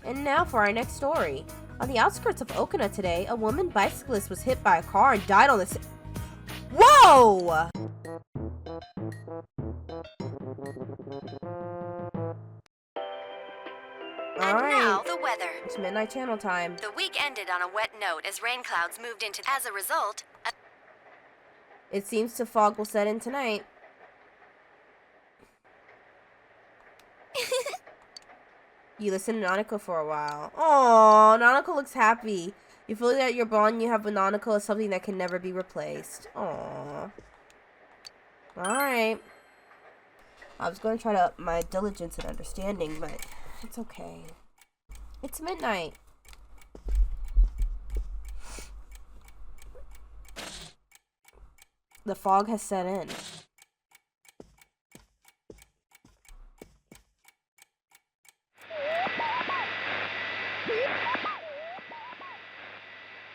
And now for our next story. On the outskirts of Okina today, a woman bicyclist was hit by a car and died on the Whoa! And now the weather. It's Midnight Channel time. The week ended on a wet note as rain clouds moved into. As a result, It seems the fog will set in tonight. You listen to Nanako for a while. Aww, Nanako looks happy. You feel that your bond you have with Nanako is something that can never be replaced. Aww. Alright. I was going to try to up my diligence and understanding, but it's okay. It's midnight. The fog has set in.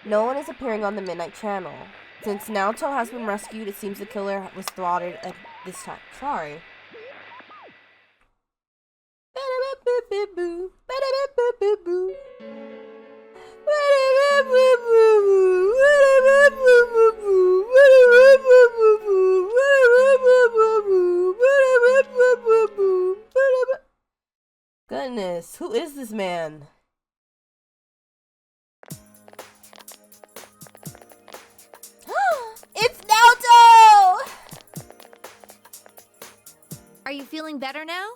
No one is appearing on the Midnight Channel. Since Naoto has been rescued, it seems the killer was throttled at this time. Sorry. Goodness, who is this man? It's Naoto! Are you feeling better now?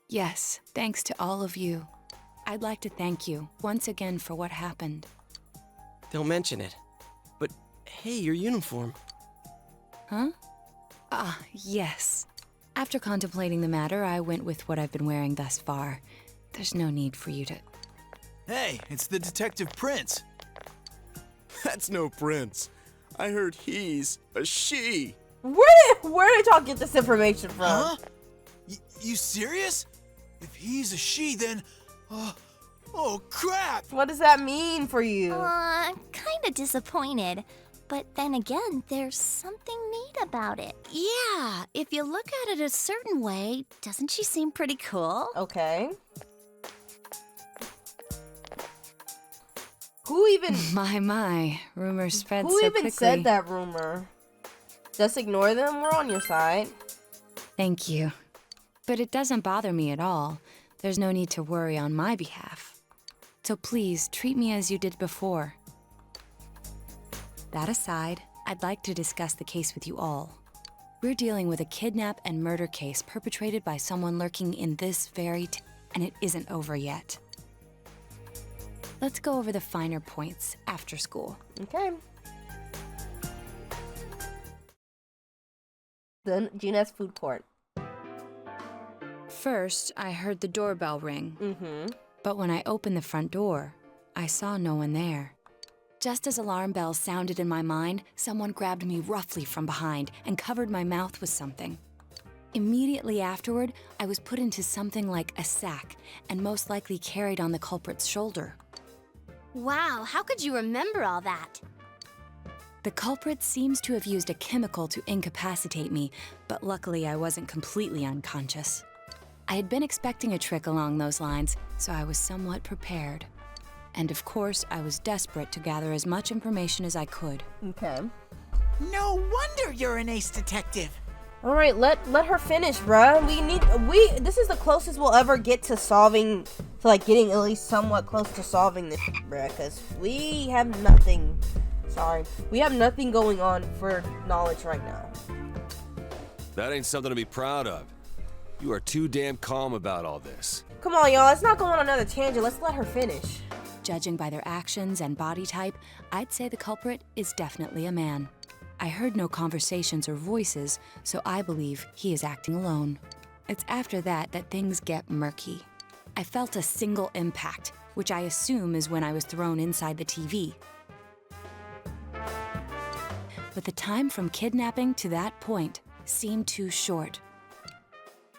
Yes, thanks to all of you. I'd like to thank you once again for what happened. Don't mention it. But hey, your uniform. Huh? Ah, yes. After contemplating the matter, I went with what I've been wearing thus far. There's no need for you to... Hey, it's the Detective Prince. That's no prince. I heard he's a she. Where did y'all get this information from? Huh? You serious? If he's a she, then... oh, crap! What does that mean for you? I'm kinda disappointed. But then again, there's something neat about it. Yeah, if you look at it a certain way, doesn't she seem pretty cool? Okay. Who even... My, rumors spread Who so even quickly. said that rumor? Just ignore them, we're on your side. Thank you. But it doesn't bother me at all. There's no need to worry on my behalf. So please, treat me as you did before. That aside, I'd like to discuss the case with you all. We're dealing with a kidnap and murder case perpetrated by someone lurking in this very and it isn't over yet. Let's go over the finer points after school. Okay. Then Gina's food court. First, I heard the doorbell ring. Mm-hmm. But when I opened the front door, I saw no one there. Just as alarm bells sounded in my mind, someone grabbed me roughly from behind and covered my mouth with something. Immediately afterward, I was put into something like a sack and most likely carried on the culprit's shoulder. Wow, how could you remember all that? The culprit seems to have used a chemical to incapacitate me, but luckily I wasn't completely unconscious. I had been expecting a trick along those lines, so I was somewhat prepared. And of course, I was desperate to gather as much information as I could. Okay. No wonder you're an ace detective. All right, let her finish, bruh. This is the closest we'll ever get to solving, to like getting at least somewhat close to solving this, bruh. Because we have nothing. Sorry, we have nothing going on for knowledge right now. That ain't something to be proud of. You are too damn calm about all this. Come on, y'all. Let's not go on another tangent. Let's let her finish. Judging by their actions and body type, I'd say the culprit is definitely a man. I heard no conversations or voices, so I believe he is acting alone. It's after that that things get murky. I felt a single impact, which I assume is when I was thrown inside the TV. But the time from kidnapping to that point seemed too short.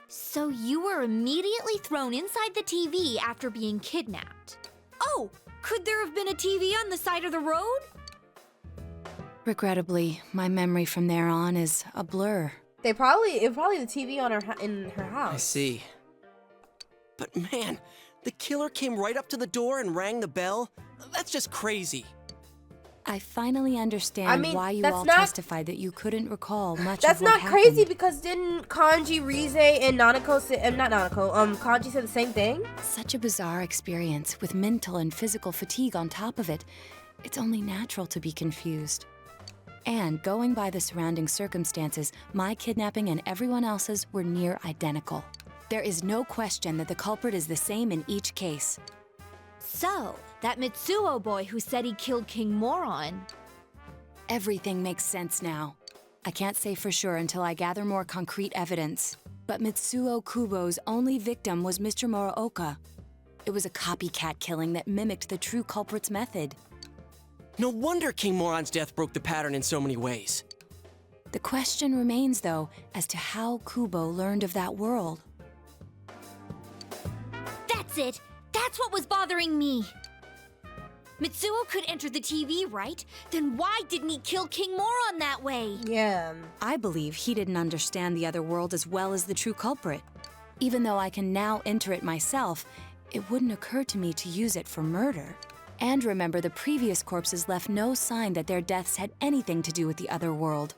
So you were immediately thrown inside the TV after being kidnapped. Oh, could there have been a TV on the side of the road? Regrettably, my memory from there on is a blur. It probably the TV on in her house. I see. But man, The killer came right up to the door and rang the bell? That's just crazy. I finally understand why you all not- testified that you couldn't recall much That's of what not happened. crazy because didn't Kanji, Rize, and Nanako say, not Nanako, Kanji said the same thing? Such a bizarre experience with mental and physical fatigue on top of it. It's only natural to be confused. And going by the surrounding circumstances, my kidnapping and everyone else's were near identical. There is no question that the culprit is the same in each case. So, that Mitsuo boy who said he killed King Moron. Everything makes sense now. I can't say for sure until I gather more concrete evidence. But Mitsuo Kubo's only victim was Mr. Muraoka. It was a copycat killing that mimicked the true culprit's method. No wonder King Moron's death broke the pattern in so many ways. The question remains, though, as to how Kubo learned of that world. That's it! That's what was bothering me! Mitsuo could enter the TV, right? Then why didn't he kill King Moron that way? Yeah. I believe he didn't understand the other world as well as the true culprit. Even though I can now enter it myself, it wouldn't occur to me to use it for murder. And remember, the previous corpses left no sign that their deaths had anything to do with the other world.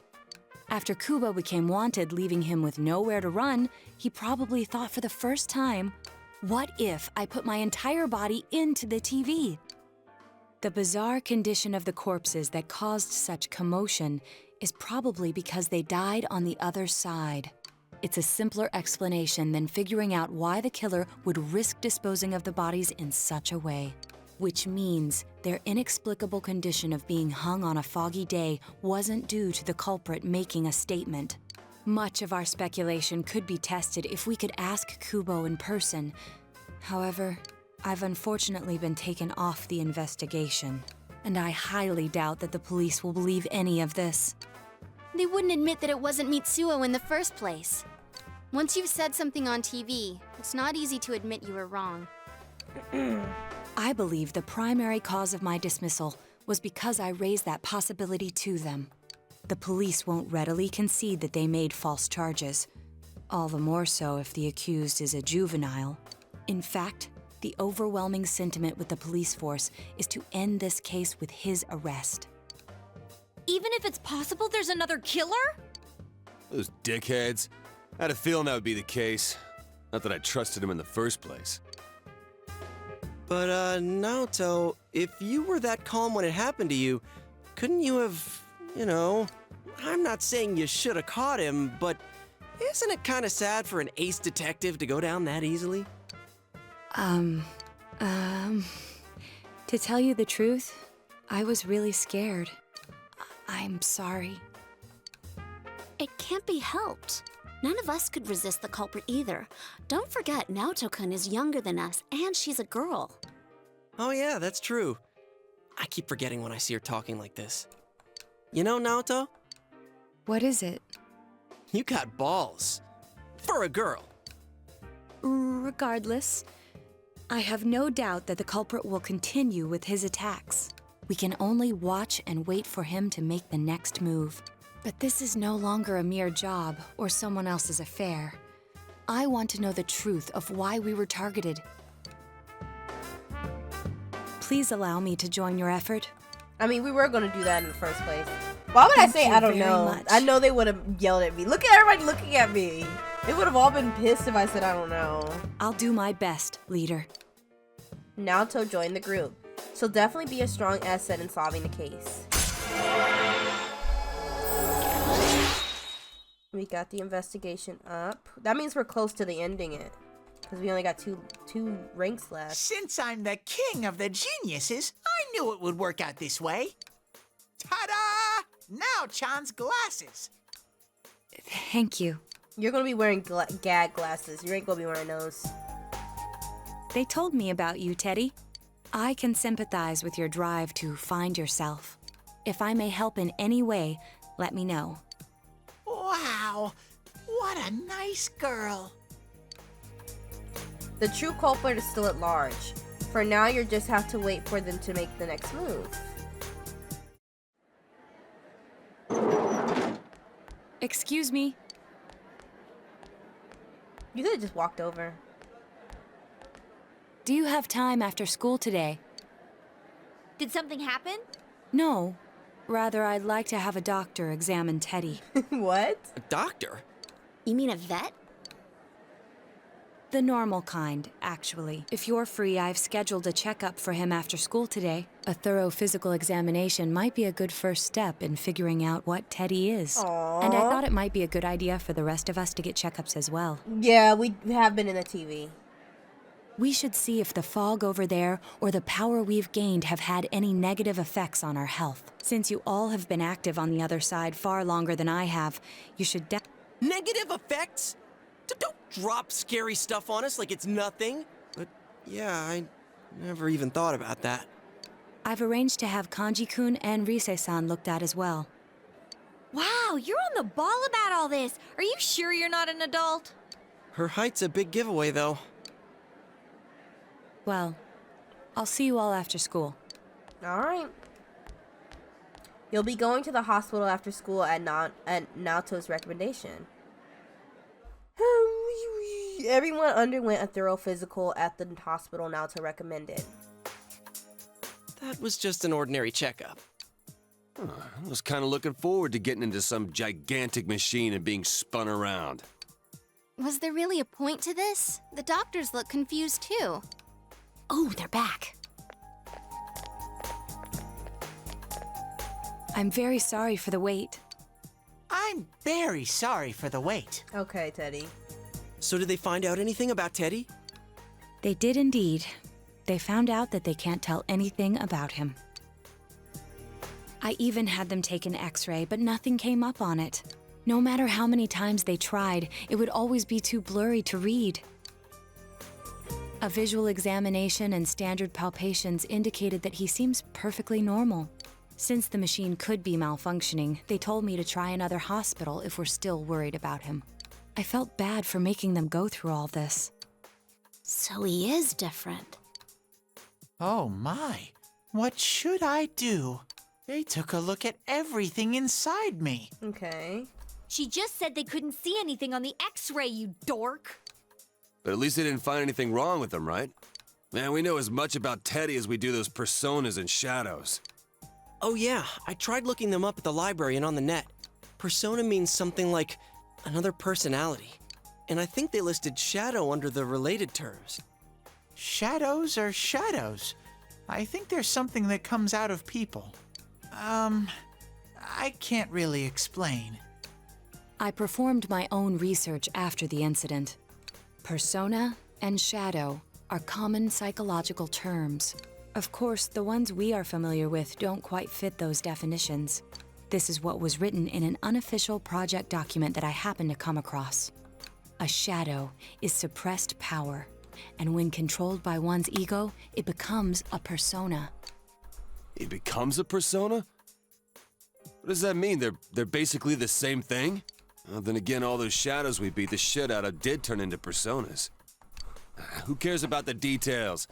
After Kubo became wanted, leaving him with nowhere to run, he probably thought for the first time, what if I put my entire body into the TV? The bizarre condition of the corpses that caused such commotion is probably because they died on the other side. It's a simpler explanation than figuring out why the killer would risk disposing of the bodies in such a way. Which means their inexplicable condition of being hung on a foggy day wasn't due to the culprit making a statement. Much of our speculation could be tested if we could ask Kubo in person. However, I've unfortunately been taken off the investigation, and I highly doubt that the police will believe any of this. They wouldn't admit that it wasn't Mitsuo in the first place. Once you've said something on TV, it's not easy to admit you were wrong. I believe the primary cause of my dismissal was because I raised that possibility to them. The police won't readily concede that they made false charges. All the more so if the accused is a juvenile. In fact, the overwhelming sentiment with the police force is to end this case with his arrest. Even if it's possible there's another killer? Those dickheads. I had a feeling that would be the case. Not that I trusted him in the first place. But, Naoto, if you were that calm when it happened to you, couldn't you have, I'm not saying you should have caught him, but isn't it kind of sad for an ace detective to go down that easily? To tell you the truth, I was really scared. I'm sorry. It can't be helped. None of us could resist the culprit either. Don't forget, Naoto-kun is younger than us, and she's a girl. Oh yeah, that's true. I keep forgetting when I see her talking like this. You know, Naoto? What is it? You got balls. For a girl. Regardless, I have no doubt that the culprit will continue with his attacks. We can only watch and wait for him to make the next move. But this is no longer a mere job or someone else's affair. I want to know the truth of why we were targeted. Please allow me to join your effort. I mean, we were going to do that in the first place. Why would I say I don't know? Much. I know they would have yelled at me. Look at everybody looking at me. They would have all been pissed if I said I don't know. I'll do my best, leader. Naoto joined the group. She'll definitely be a strong asset in solving the case. We got the investigation up. That means we're close to the ending it. Because we only got two ranks left. Since I'm the king of the geniuses, I knew it would work out this way. Ta-da! Now Chan's glasses. Thank you. You're going to be wearing gag glasses. You ain't going to be wearing those. They told me about you, Teddy. I can sympathize with your drive to find yourself. If I may help in any way, let me know. Wow, what a nice girl. The true culprit is still at large. For now, you just have to wait for them to make the next move. Excuse me. You could have just walked over. Do you have time after school today? Did something happen? No. Rather, I'd like to have a doctor examine Teddy. What? A doctor? You mean a vet? The normal kind, actually. If you're free, I've scheduled a checkup for him after school today. A thorough physical examination might be a good first step in figuring out what Teddy is. Aww. And I thought it might be a good idea for the rest of us to get checkups as well. Yeah, we have been in the TV. We should see if the fog over there or the power we've gained have had any negative effects on our health. Since you all have been active on the other side far longer than I have, you should Negative effects? Don't drop scary stuff on us like it's nothing. But yeah, I never even thought about that. I've arranged to have Kanji-kun and Rise-san looked at as well. Wow, you're on the ball about all this. Are you sure you're not an adult? Her height's a big giveaway, though. Well, I'll see you all after school. Alright. You'll be going to the hospital after school at NAOTO's recommendation. Everyone underwent a thorough physical at the hospital NAOTO recommended. That was just an ordinary checkup. I was kind of looking forward to getting into some gigantic machine and being spun around. Was there really a point to this? The doctors look confused too. Oh, they're back. I'm very sorry for the wait. I'm very sorry for the wait. Okay, Teddy. So did they find out anything about Teddy? They did indeed. They found out that they can't tell anything about him. I even had them take an x-ray, but nothing came up on it. No matter how many times they tried, it would always be too blurry to read. A visual examination and standard palpations indicated that he seems perfectly normal. Since the machine could be malfunctioning, they told me to try another hospital if we're still worried about him. I felt bad for making them go through all this. So he is different. Oh my, what should I do? They took a look at everything inside me. Okay. She just said they couldn't see anything on the x-ray, you dork. But at least they didn't find anything wrong with him, right? Man, we know as much about Teddy as we do those personas and shadows. Oh yeah, I tried looking them up at the library and on the net. Persona means something like another personality. And I think they listed shadow under the related terms. Shadows are shadows. I think there's something that comes out of people. I can't really explain. I performed my own research after the incident. Persona and shadow are common psychological terms. Of course, the ones we are familiar with don't quite fit those definitions. This is what was written in an unofficial project document that I happened to come across. A shadow is suppressed power, and when controlled by one's ego, it becomes a persona. It becomes a persona? What does that mean? They're basically the same thing? Well, then again, all those shadows we beat the shit out of did turn into personas. Who cares about the details?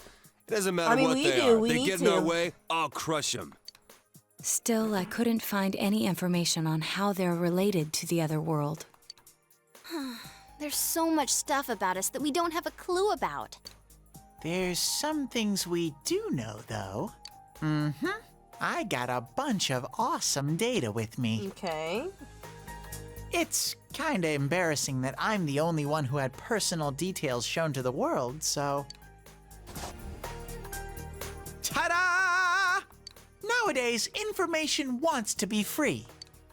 It doesn't matter what they are. We They need get in our to. way, I'll crush them. Still, I couldn't find any information on how they're related to the other world. There's so much stuff about us that we don't have a clue about. There's some things we do know, though. I got a bunch of awesome data with me. Okay. It's kinda embarrassing that I'm the only one who had personal details shown to the world, so... Ta-da! Nowadays, information wants to be free.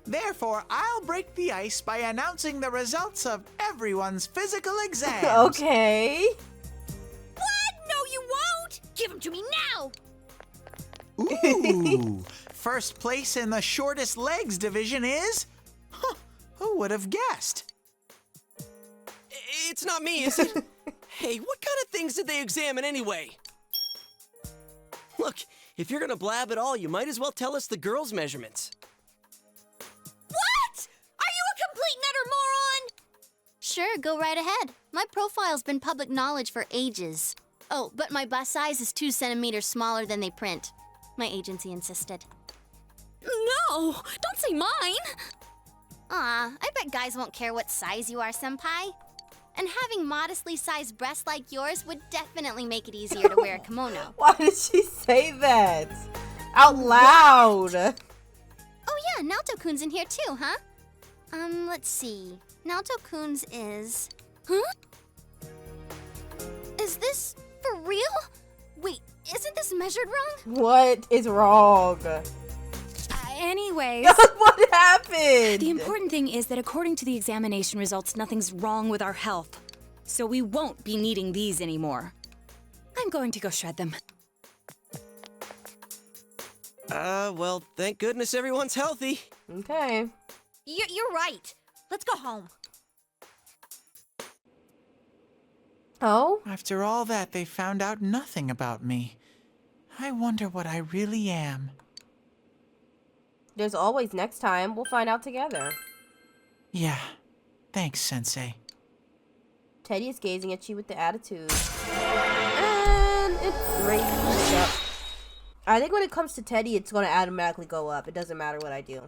Therefore, I'll break the ice by announcing the results of everyone's physical exams. Okay. What? No, you won't! Give them to me now! Ooh! First place in the shortest legs division is... Huh, who would have guessed? It's not me, is it? Hey, what kind of things did they examine anyway? Look, if you're gonna blab at all, you might as well tell us the girls' measurements. What? Are you a complete and utter moron? Sure, go right ahead. My profile's been public knowledge for ages. Oh, but my bust size is 2 centimeters smaller than they print. My agency insisted. No! Don't say mine! Aw, I bet guys won't care what size you are, senpai. And having modestly sized breasts like yours would definitely make it easier to wear a kimono. Why did she say that? Out loud! Oh yeah, Naoto-kun's in here too, huh? Let's see. Naoto-kun's is... Huh? Is this for real? Wait, isn't this measured wrong? What is wrong? Anyways, What happened? the important thing is that according to the examination results, nothing's wrong with our health. So we won't be needing these anymore. I'm going to go shred them. Well, thank goodness everyone's healthy. Okay. You're right. Let's go home. Oh? After all that, they found out nothing about me. I wonder what I really am. There's always next time. We'll find out together. Yeah. Thanks, Sensei. Teddy is gazing at you with the attitude. And it raises up. I think when it comes to Teddy, it's going to automatically go up. It doesn't matter what I do.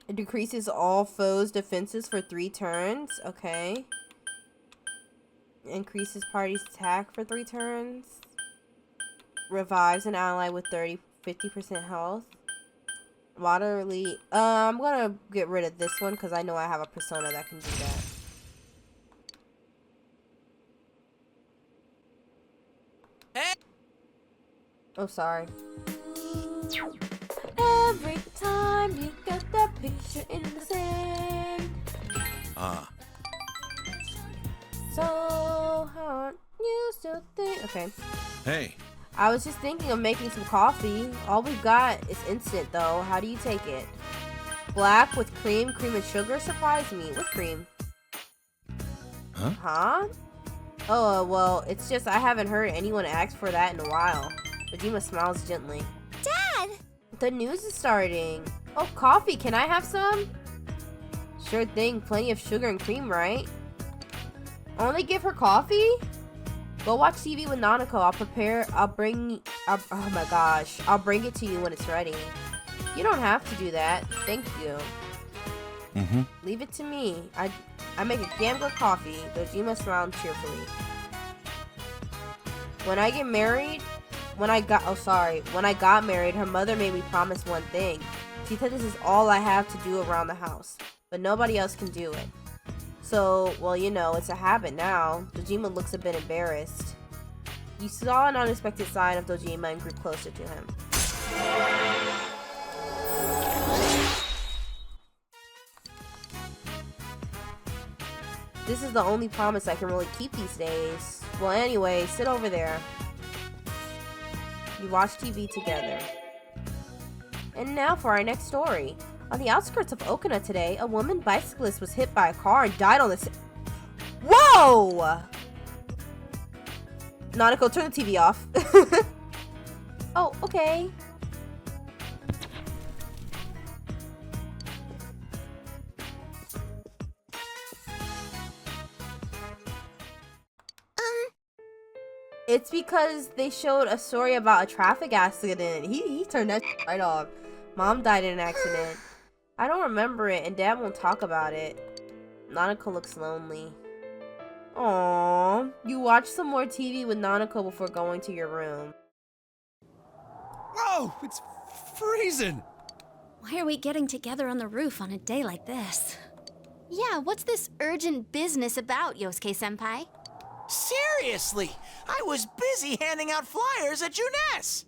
It decreases all foes' defenses for 3 turns. Okay. Increases party's attack for 3 turns. Revives an ally with 50% health. Moderately. I'm gonna get rid of this one because I know I have a persona that can do that. Hey! Oh, sorry. Every time you get that picture in the sand. So hard, you still think. Okay. Hey, I was just thinking of making some coffee. All we've got is instant, though. How do you take it? Black with cream and sugar? Surprise me. With cream. Huh? Oh, well, it's just I haven't heard anyone ask for that in a while. Kojima smiles gently. Dad! The news is starting. Oh, coffee. Can I have some? Sure thing. Plenty of sugar and cream, right? Only give her coffee? Go watch TV with Nanako. I'll bring it to you when it's ready. You don't have to do that. Thank you. Leave it to me. I make a damn good coffee. Dojima smiled cheerfully. When I got married, her mother made me promise one thing. She said this is all I have to do around the house, but nobody else can do it. So, well, you know, it's a habit now. Dojima looks a bit embarrassed. You saw an unexpected sign of Dojima and grew closer to him. This is the only promise I can really keep these days. Well, anyway, sit over there. You watch TV together. And now for our next story. On the outskirts of Okina today, a woman bicyclist was hit by a car and died on the Whoa! Nanako, turn the TV off. Oh, okay. It's because they showed a story about a traffic accident. He turned that right off. Mom died in an accident. I don't remember it, and Dad won't talk about it. Nanako looks lonely. Aww. You watch some more TV with Nanako before going to your room. Whoa, it's freezing. Why are we getting together on the roof on a day like this? Yeah, what's this urgent business about, Yosuke-senpai? Seriously, I was busy handing out flyers at Juness.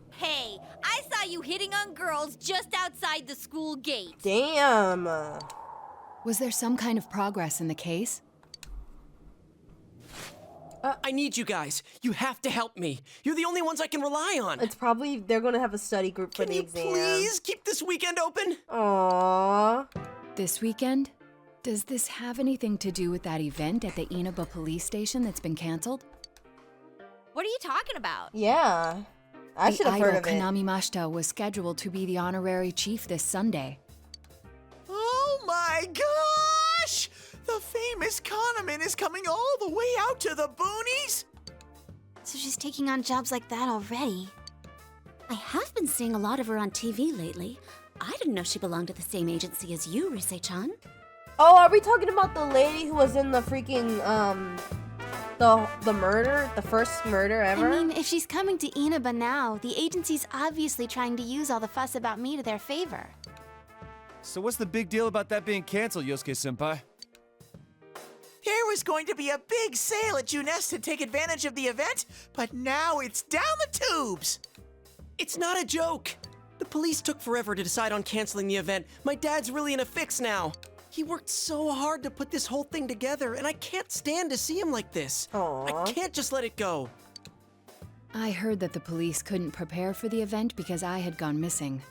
Hey, I saw you hitting on girls just outside the school gate. Damn. Was there some kind of progress in the case? I need you guys. You have to help me. You're the only ones I can rely on. It's probably they're gonna have a study group for the exam. Can you please keep this weekend open? Aww. This weekend? Does this have anything to do with that event at the Inaba police station that's been canceled? What are you talking about? Yeah. I should have heard of The it. idol Kanami Mashita was scheduled to be the honorary chief this Sunday. Oh my gosh! The famous Kahneman is coming all the way out to the boonies? So she's taking on jobs like that already. I have been seeing a lot of her on TV lately, I didn't know she belonged to the same agency as you, Rise-chan. Oh, are we talking about the lady who was in the freaking, the murder? The first murder ever? I mean, if she's coming to Inaba now, the agency's obviously trying to use all the fuss about me to their favor. So what's the big deal about that being canceled, Yosuke-senpai? There was going to be a big sale at Junes to take advantage of the event, but now it's down the tubes. It's not a joke. The police took forever to decide on canceling the event. My dad's really in a fix now. He worked so hard to put this whole thing together, and I can't stand to see him like this. Aww. I can't just let it go. I heard that the police couldn't prepare for the event because I had gone missing.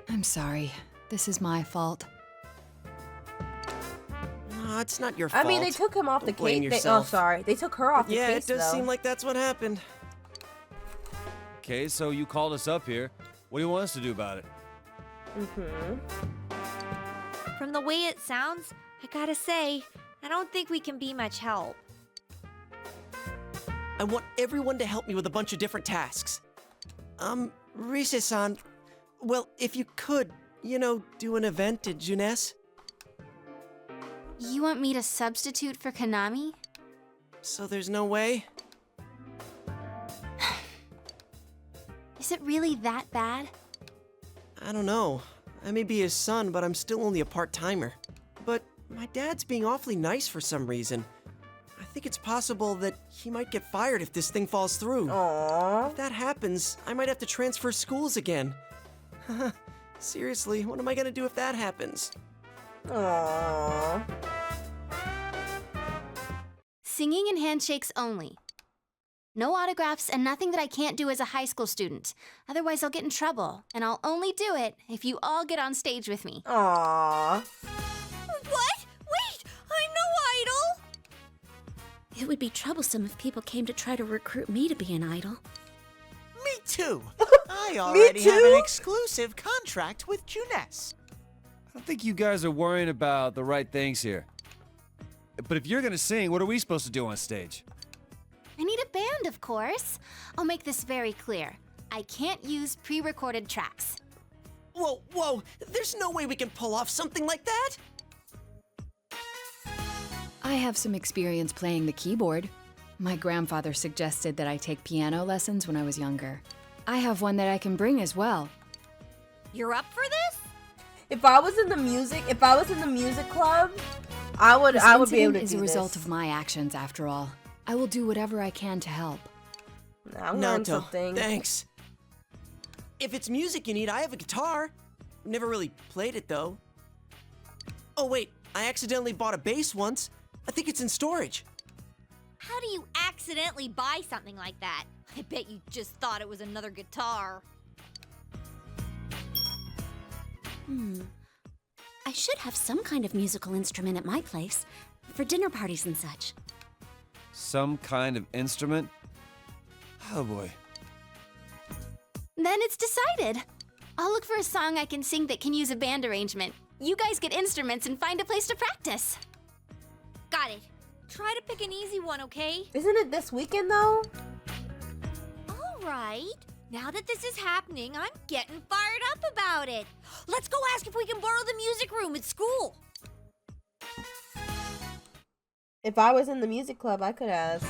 I'm sorry. This is my fault. No, it's not your fault. I mean, they took him off the Don't blame case. yourself. Oh, sorry. They took her off the Yeah, case, it does though. seem like that's what happened. Okay, so you called us up here. What do you want us to do about it? From the way it sounds, I gotta say, I don't think we can be much help. I want everyone to help me with a bunch of different tasks. Rise-san, well, if you could, you know, do an event at Junes. You want me to substitute for Konami? So there's no way? Is it really that bad? I don't know. I may be his son, but I'm still only a part-timer. But my dad's being awfully nice for some reason. I think it's possible that he might get fired if this thing falls through. Aww. If that happens, I might have to transfer schools again. Seriously, what am I gonna do if that happens? Aww. Singing and handshakes only. No autographs and nothing that I can't do as a high school student. Otherwise, I'll get in trouble. And I'll only do it if you all get on stage with me. Aww. What? Wait! I'm no idol! It would be troublesome if people came to try to recruit me to be an idol. Me too. I already have too? an exclusive contract with Junes. I don't think you guys are worrying about the right things here. But if you're gonna sing, what are we supposed to do on stage? I need a band, of course. I'll make this very clear. I can't use pre-recorded tracks. Whoa, whoa! There's no way we can pull off something like that! I have some experience playing the keyboard. My grandfather suggested that I take piano lessons when I was younger. I have one that I can bring as well. You're up for this? If I was in the music club, I would be able to This do is a result this. of my actions, after all. I will do whatever I can to help. I'm learning NAOTO, something. thanks. If it's music you need, I have a guitar. Never really played it, though. Oh, wait, I accidentally bought a bass once. I think it's in storage. How do you accidentally buy something like that? I bet you just thought it was another guitar. I should have some kind of musical instrument at my place, for dinner parties and such. Some kind of instrument? Oh boy. Then it's decided. I'll look for a song I can sing that can use a band arrangement. You guys get instruments and find a place to practice. Got it. Try to pick an easy one, okay? Isn't it this weekend though? All right. Now that this is happening, I'm getting fired up about it. Let's go ask if we can borrow the music room at school. If I was in the music club, I could ask.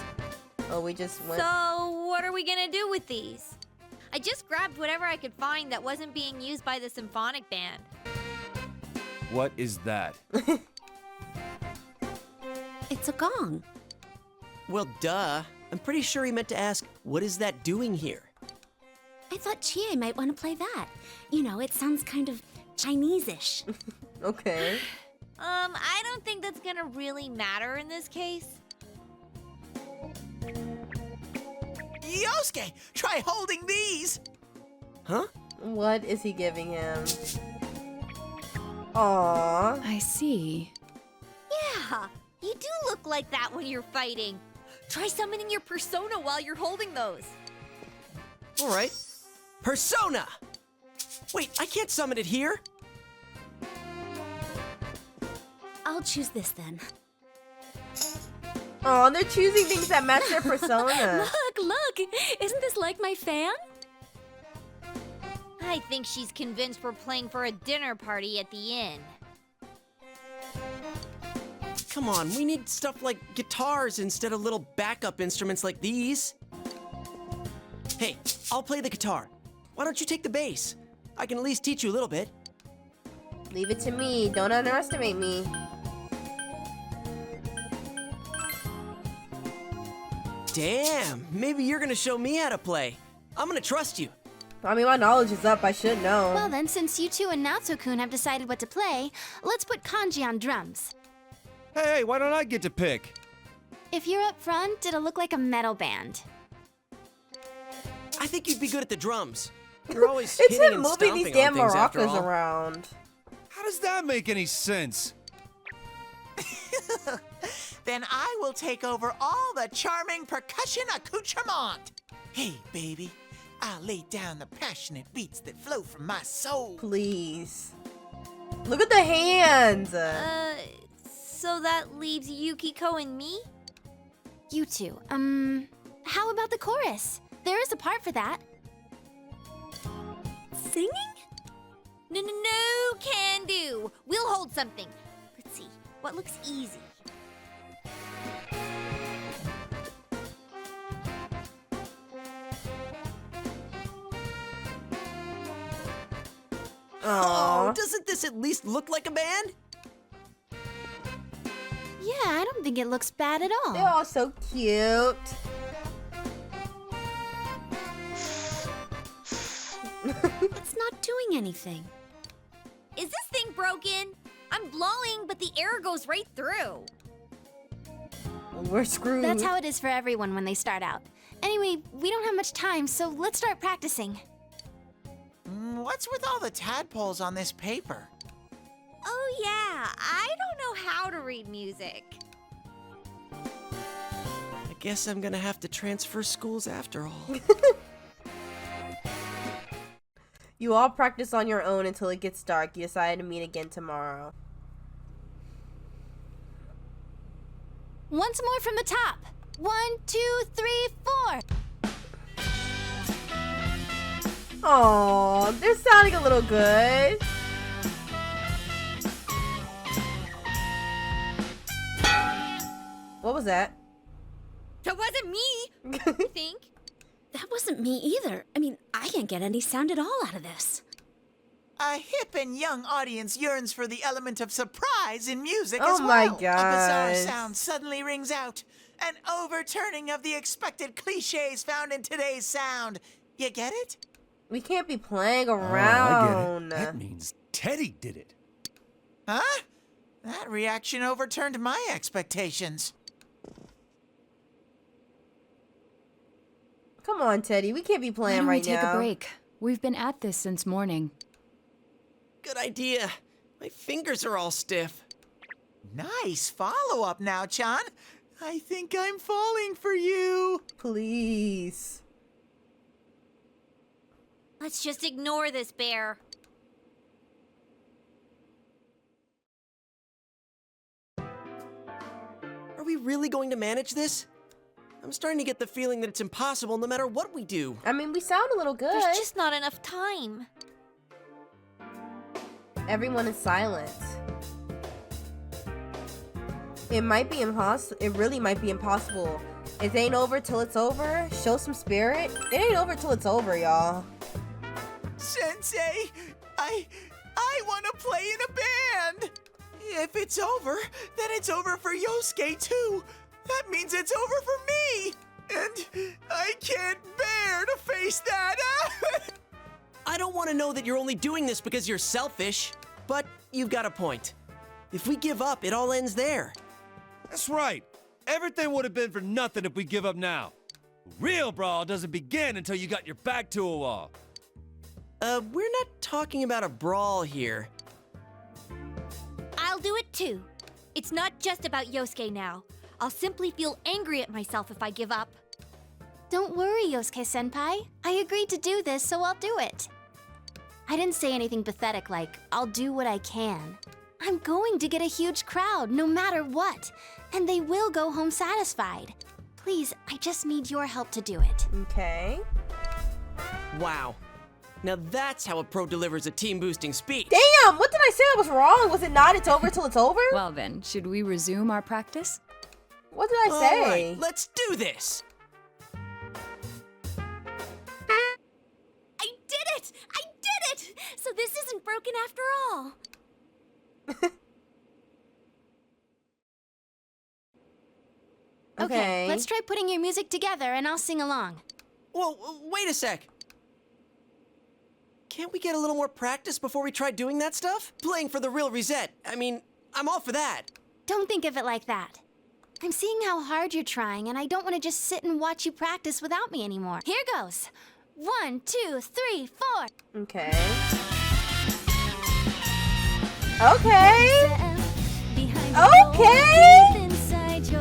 Oh, we just went. So, what are we gonna do with these? I just grabbed whatever I could find that wasn't being used by the symphonic band. What is that? It's a gong. Well, duh. I'm pretty sure he meant to ask, what is that doing here? I thought Chie might want to play that. You know, it sounds kind of Chinese-ish. Okay. I don't think that's gonna really matter in this case. Yosuke, try holding these. Huh? What is he giving him? Aww. I see. Yeah, you do look like that when you're fighting. Try summoning your persona while you're holding those. All right. Persona! Wait, I can't summon it here. I'll choose this then. Oh, they're choosing things that match their persona. Look! Isn't this like my fan? I think she's convinced we're playing for a dinner party at the inn. Come on, we need stuff like guitars instead of little backup instruments like these. Hey, I'll play the guitar. Why don't you take the bass? I can at least teach you a little bit. Leave it to me. Don't underestimate me. Damn, maybe you're gonna show me how to play. I'm gonna trust you. I mean, my knowledge is up. I should know. Well then, since you two and Naoto-kun have decided what to play, let's put Kanji on drums. Hey, why don't I get to pick? If you're up front, it'll look like a metal band. I think you'd be good at the drums. You're always It's hitting him and moving stomping these damn on things after maracas all. around. How does that make any sense? Then I will take over all the charming percussion accoutrement. Hey, baby, I'll lay down the passionate beats that flow from my soul. Please. Look at the hands. So that leaves Yukiko and me? You two, how about the chorus? There is a part for that. Singing? No, can do. We'll hold something. Let's see, what looks easy? Oh, doesn't this at least look like a band? Yeah, I don't think it looks bad at all. They're all so cute. It's not doing anything. Is this thing broken? I'm blowing, but the air goes right through. We're screwed. That's how it is for everyone when they start out. Anyway, we don't have much time, so let's start practicing. What's with all the tadpoles on this paper? Oh yeah, I don't know how to read music. I guess I'm gonna have to transfer schools after all. You all practice on your own until it gets dark. You decide to meet again tomorrow. Once more from the top. 1, 2, 3, 4. Oh, they're sounding a little good. What was that? That wasn't me, I think. That wasn't me either. I mean, I can't get any sound at all out of this. A hip and young audience yearns for the element of surprise in music Oh as well. my A bizarre gosh. sound suddenly rings out. An overturning of the expected cliches found in today's sound. You get it? We can't be playing Oh, I around. get it. That means Teddy did it. Huh? That reaction overturned my expectations. Come on, Teddy. We can't be Why playing don't right we take now. a break? We've been at this since morning. Good idea. My fingers are all stiff. Nice follow-up now, Chan. I think I'm falling for you. Please. Let's just ignore this bear. Are we really going to manage this? I'm starting to get the feeling that it's impossible no matter what we do. I mean, we sound a little good. There's just not enough time. Everyone is silent. It might be impossible. It really might be impossible. It ain't over till it's over. Show some spirit. It ain't over till it's over, y'all. Sensei, I want to play in a band. If it's over, then it's over for Yosuke too. That means it's over for me. And I can't bear to face that. I don't want to know that you're only doing this because you're selfish, but you've got a point. If we give up, it all ends there. That's right. Everything would have been for nothing if we give up now. Real brawl doesn't begin until you got your back to a wall. We're not talking about a brawl here. I'll do it too. It's not just about Yosuke now. I'll simply feel angry at myself if I give up. Don't worry, Yosuke-senpai. I agreed to do this, so I'll do it. I didn't say anything pathetic like, I'll do what I can. I'm going to get a huge crowd, no matter what. And they will go home satisfied. Please, I just need your help to do it. Okay. Wow. Now that's how a pro delivers a team-boosting speech. Damn, what did I say that was wrong? Was it not? It's over till it's over? Well then, should we resume our practice? What did I say? All right, let's do this. I did it! I did it! So this isn't broken after all. Okay. Let's try putting your music together and I'll sing along. Whoa, wait a sec. Can't we get a little more practice before we try doing that stuff? Playing for the real reset. I mean, I'm all for that. Don't think of it like that. I'm seeing how hard you're trying, and I don't want to just sit and watch you practice without me anymore. Here goes. 1, 2, 3, 4. Okay. Okay. Okay.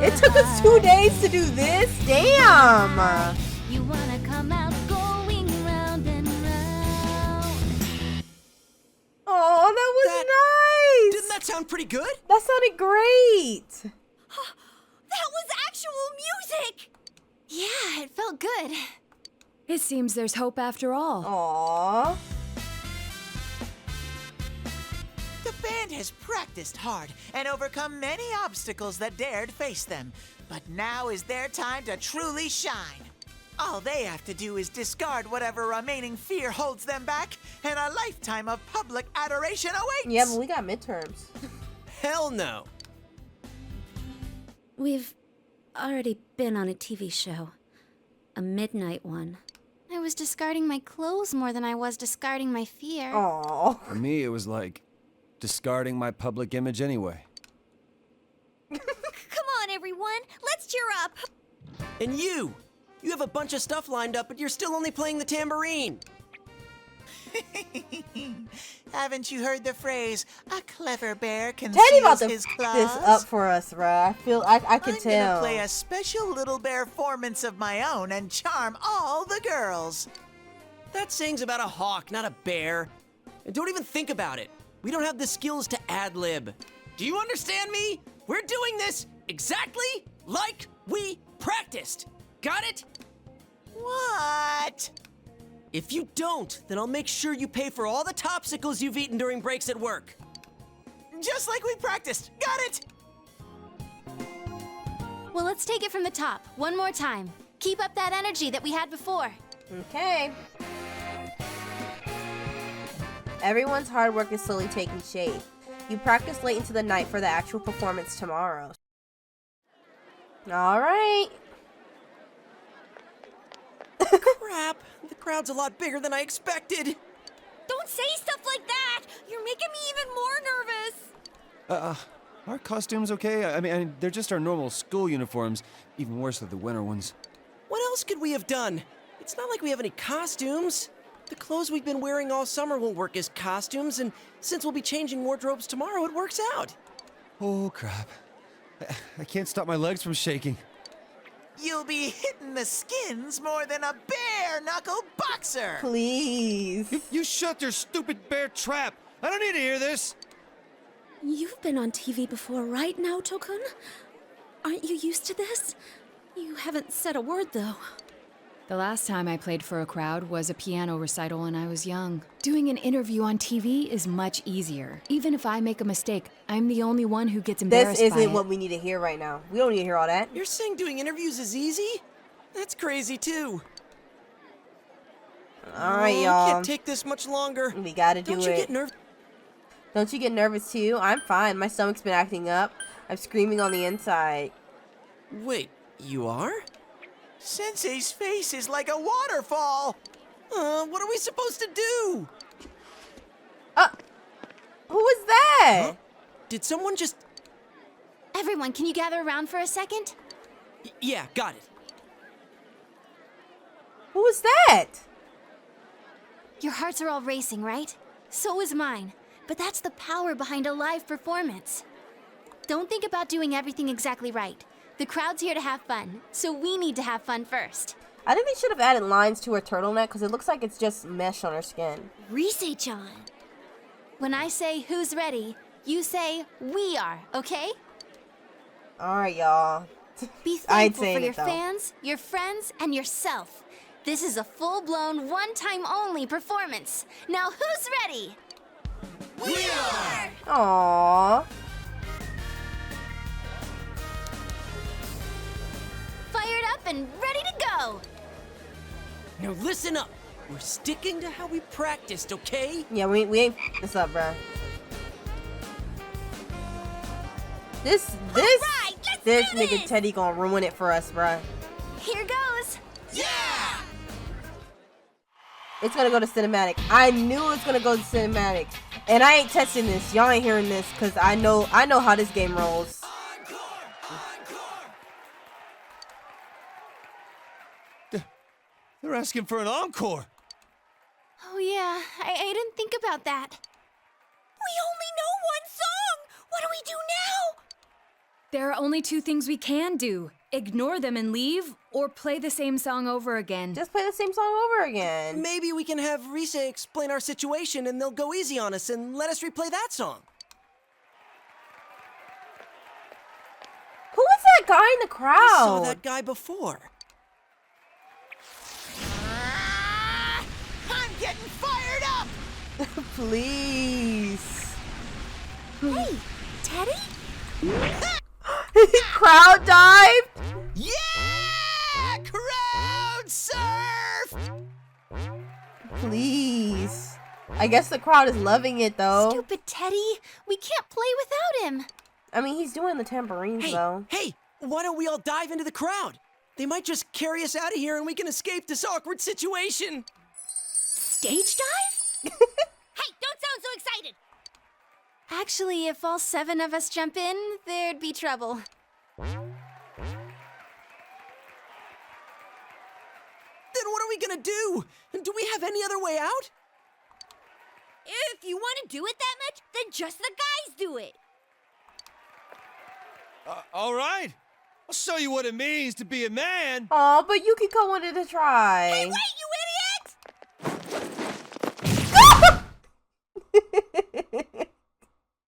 It took us 2 days to do this. Damn. You wanna come out going round and round. Oh, that was nice. Didn't that sound pretty good? That sounded great. That was actual music! Yeah, it felt good. It seems there's hope after all. Aww. The band has practiced hard and overcome many obstacles that dared face them. But now is their time to truly shine. All they have to do is discard whatever remaining fear holds them back, and a lifetime of public adoration awaits. Yeah, but we got midterms. Hell no. We've already been on a TV show. A midnight one. I was discarding my clothes more than I was discarding my fear. Aww. For me, it was like discarding my public image anyway. Come on, everyone. Let's cheer up. And you have a bunch of stuff lined up, but you're still only playing the tambourine. Haven't you heard the phrase, a clever bear Teddy about conceals to his f claws? this up for us, bruh. I feel, I can I'm tell. gonna play a special little bear performance of my own and charm all the girls. That saying's about a hawk, not a bear. And don't even think about it. We don't have the skills to ad-lib. Do you understand me? We're doing this exactly like we practiced. Got it? What? If you don't, then I'll make sure you pay for all the topsicles you've eaten during breaks at work. Just like we practiced. Got it? Well, let's take it from the top, one more time. Keep up that energy that we had before. Okay. Everyone's hard work is slowly taking shape. You practice late into the night for the actual performance tomorrow. Alright. Crap, the crowd's a lot bigger than I expected. Don't say stuff like that. You're making me even more nervous. Our costumes okay? I mean, they're just our normal school uniforms. Even worse than the winter ones. What else could we have done? It's not like we have any costumes. The clothes we've been wearing all summer won't work as costumes, and since we'll be changing wardrobes tomorrow, it works out. Oh, crap. I can't stop my legs from shaking. You'll be hitting the skins more than a bare-knuckle boxer. Please. You shut your stupid bear trap. I don't need to hear this. You've been on TV before, right, NAOTO-kun? Aren't you used to this? You haven't said a word, though. The last time I played for a crowd was a piano recital when I was young. Doing an interview on TV is much easier. Even if I make a mistake, I'm the only one who gets embarrassed This by isn't it. what we need to hear right now. We don't need to hear all that. You're saying doing interviews is easy? That's crazy, too. Alright, I y'all. can't take this much longer. We gotta do Don't you it. get nervous? Don't you get nervous too? I'm fine. My stomach's been acting up. I'm screaming on the inside. Wait, you are? Sensei's face is like a waterfall. What are we supposed to do? Who was that? Huh? Did someone just... Everyone, can you gather around for a second? Yeah, got it. Who was that? Your hearts are all racing, right? So is mine. But that's the power behind a live performance. Don't think about doing everything exactly right. The crowd's here to have fun, so we need to have fun first. I think they should have added lines to her turtleneck because it looks like it's just mesh on her skin. Rise-chan. When I say who's ready, you say we are, okay? Alright, y'all. Be I ain't thankful saying for your it, though. fans, your friends, and yourself. This is a full-blown, one-time-only performance. Now who's ready? We are! Aww. Fired up and ready to go! Now listen up. We're sticking to how we practiced, okay? Yeah, we ain't this up, bruh. This nigga Teddy gonna ruin it for us, bruh. Here goes! Yeah! It's gonna go to cinematic. I knew it's gonna go to cinematic. And I ain't testing this. Y'all ain't hearing this because I know how this game rolls. They're asking for an encore. Oh yeah, I didn't think about that. We only know one song! What do we do now? There are only two things we can do. Ignore them and leave, or play the same song over again. Just play the same song over again. Maybe we can have Rise explain our situation and they'll go easy on us and let us replay that song. Who was that guy in the crowd? I saw that guy before. I'm getting fired up! Please. Hey, Teddy? Crowd dive? Yeah! Crowd surf! Please. I guess the crowd is loving it though. Stupid Teddy! We can't play without him! I mean, he's doing the tambourines though. Hey, why don't we all dive into the crowd? They might just carry us out of here and we can escape this awkward situation. Stage dive? Hey, don't sound so excited! Actually, if all 7 of us jump in, there'd be trouble. Then what are we gonna do? Do we have any other way out? If you want to do it that much, then just the guys do it. All right. I'll show you what it means to be a man. Aw, but Yukiko wanted to try. Hey, wait, you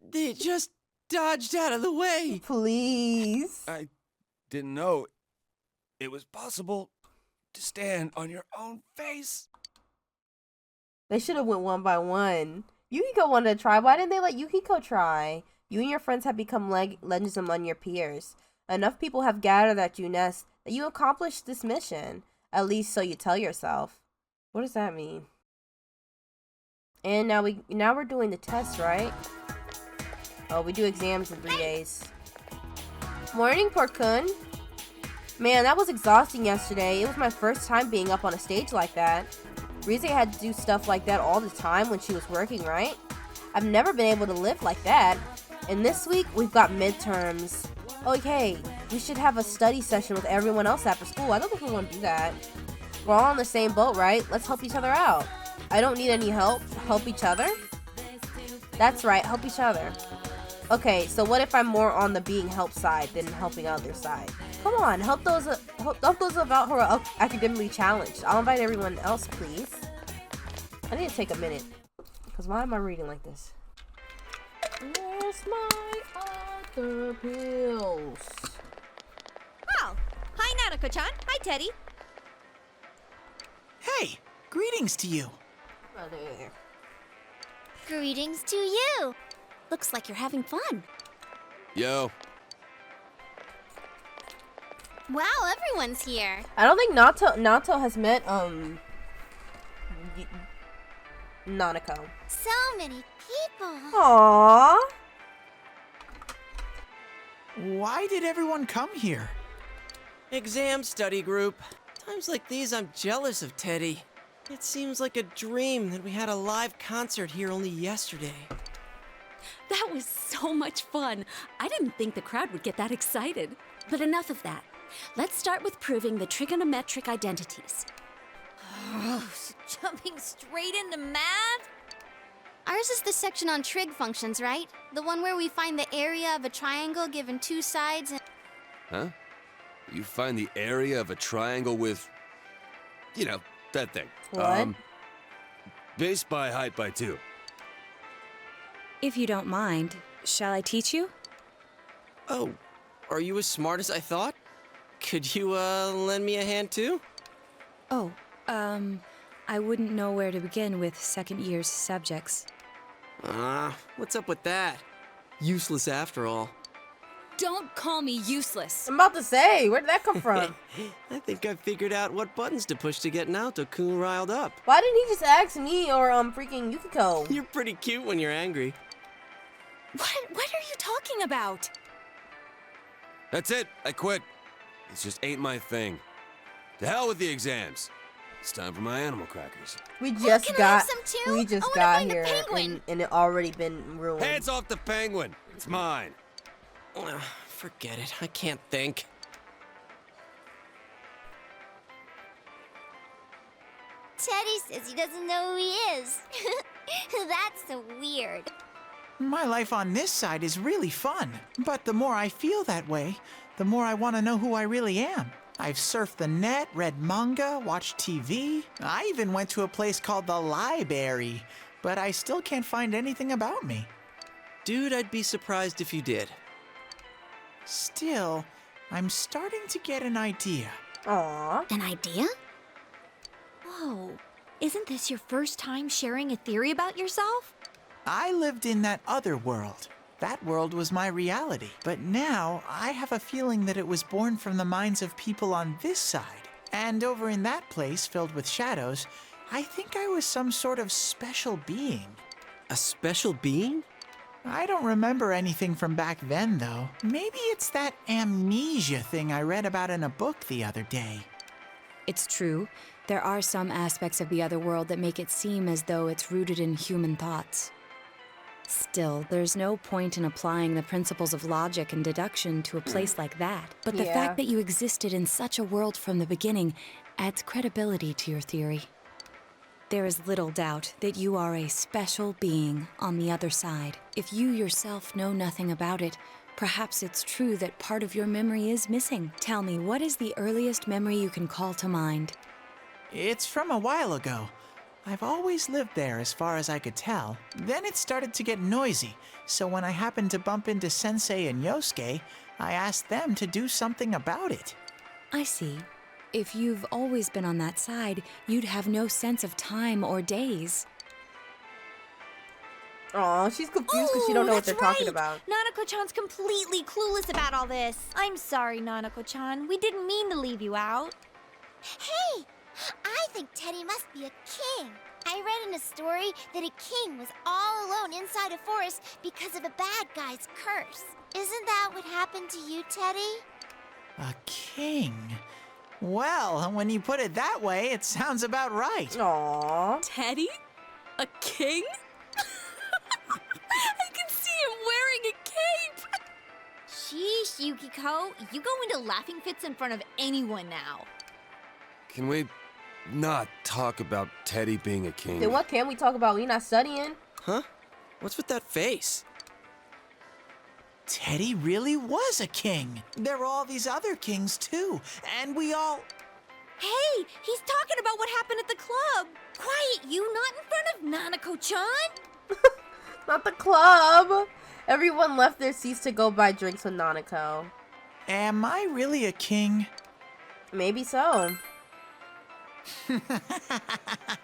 They just dodged out of the way. Please. I didn't know it was possible to stand on your own face. They should have went one by one. Yukiko wanted to try. Why didn't they let Yukiko try? You and your friends have become legends among your peers. Enough people have gathered at Juness that you accomplished this mission. At least so you tell yourself. What does that mean? And now we're doing the test, right? Oh, we do exams in 3 days. Morning, Porkun. Man, that was exhausting yesterday. It was my first time being up on a stage like that. Rise had to do stuff like that all the time when she was working, right? I've never been able to live like that. And this week, we've got midterms. Okay, we should have a study session with everyone else after school. I don't think we want to do that. We're all on the same boat, right? Let's help each other out. I don't need any help. Help each other? That's right, help each other. Okay, so what if I'm more on the being helped side than helping others side? Come on, help those about who are academically challenged. I'll invite everyone else, please. I need to take a minute. Because why am I reading like this? Where's my other pills? Oh, hi, Nanako-chan. Hi, Teddy. Hey, greetings to you. Brother. Greetings to you. Looks like you're having fun. Yo. Wow, everyone's here. I don't think Naoto has met Nanako. So many people. Aww. Why did everyone come here? Exam study group. Times like these, I'm jealous of Teddy. It seems like a dream that we had a live concert here only yesterday. That was so much fun. I didn't think the crowd would get that excited. But enough of that. Let's start with proving the trigonometric identities. Jumping straight into math? Ours is the section on trig functions, right? The one where we find the area of a triangle given 2 sides and... Huh? You find the area of a triangle with, you know, that thing. What? Base by height by 2. If you don't mind, shall I teach you? Oh, are you as smart as I thought? Could you, lend me a hand too? Oh, I wouldn't know where to begin with second year's subjects. What's up with that? Useless after all. Don't call me useless. I'm about to say, where did that come from? I think I figured out what buttons to push to get NAOTO-kun riled up. Why didn't he just ask me or freaking Yukiko? You're pretty cute when you're angry. What are you talking about? That's it. I quit. It just ain't my thing. To hell with the exams. It's time for my animal crackers. We just can I got have some too? we just I wanna got find the here penguin. and it already been ruined. Hands off the penguin. It's mine. Forget it. I can't think. Teddy says he doesn't know who he is. That's so weird. My life on this side is really fun, but the more I feel that way, the more I want to know who I really am. I've surfed the net, read manga, watched TV. I even went to a place called the Library, but I still can't find anything about me. Dude, I'd be surprised if you did. Still, I'm starting to get an idea. Aww. An idea? Whoa. Isn't this your first time sharing a theory about yourself? I lived in that other world. That world was my reality. But now, I have a feeling that it was born from the minds of people on this side. And over in that place, filled with shadows, I think I was some sort of special being. A special being? I don't remember anything from back then, though. Maybe it's that amnesia thing I read about in a book the other day. It's true. There are some aspects of the other world that make it seem as though it's rooted in human thoughts. Still, there's no point in applying the principles of logic and deduction to a place like that. But the fact that you existed in such a world from the beginning adds credibility to your theory. There is little doubt that you are a special being on the other side. If you yourself know nothing about it, perhaps it's true that part of your memory is missing. Tell me, what is the earliest memory you can call to mind? It's from a while ago. I've always lived there as far as I could tell. Then it started to get noisy, so when I happened to bump into Sensei and Yosuke, I asked them to do something about it. I see. If you've always been on that side, you'd have no sense of time or days. Aw, she's confused because she don't know what they're talking about. Nanako-chan's completely clueless about all this. I'm sorry, Nanako-chan. We didn't mean to leave you out. Hey, I think Teddy must be a king. I read in a story that a king was all alone inside a forest because of a bad guy's curse. Isn't that what happened to you, Teddy? A king? Well, when you put it that way, it sounds about right. Aww. Teddy? A king? I can see him wearing a cape! Sheesh, Yukiko. You go into laughing fits in front of anyone now. Can we not talk about Teddy being a king? Then what can we talk about? We not studying. Huh? What's with that face? Teddy really was a king. There were all these other kings, too. And we all... Hey, he's talking about what happened at the club. Quiet, you, not in front of Nanako-chan. Not the club. Everyone left their seats to go buy drinks with Nanako. Am I really a king? Maybe so.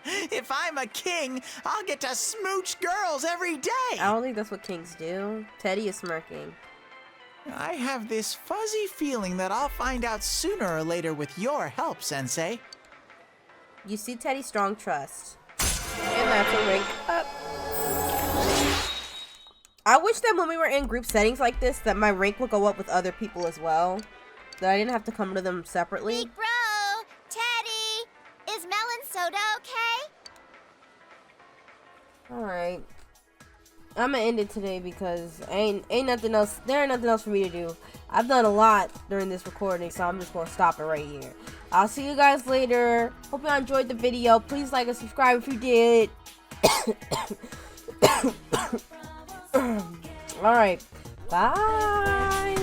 If I'm a king, I'll get to smooch girls every day. I don't think that's what kings do. Teddy is smirking. I have this fuzzy feeling that I'll find out sooner or later with your help, Sensei. You see Teddy's strong trust. And that's a rank up. I wish that when we were in group settings like this, that my rank would go up with other people as well. That I didn't have to come to them separately. Big bro, Teddy, is melon soda okay? Alright. I'm gonna end it today because ain't nothing else. There ain't nothing else for me to do. I've done a lot during this recording, so I'm just gonna stop it right here. I'll see you guys later. Hope y'all enjoyed the video. Please like and subscribe if you did. Alright. Bye.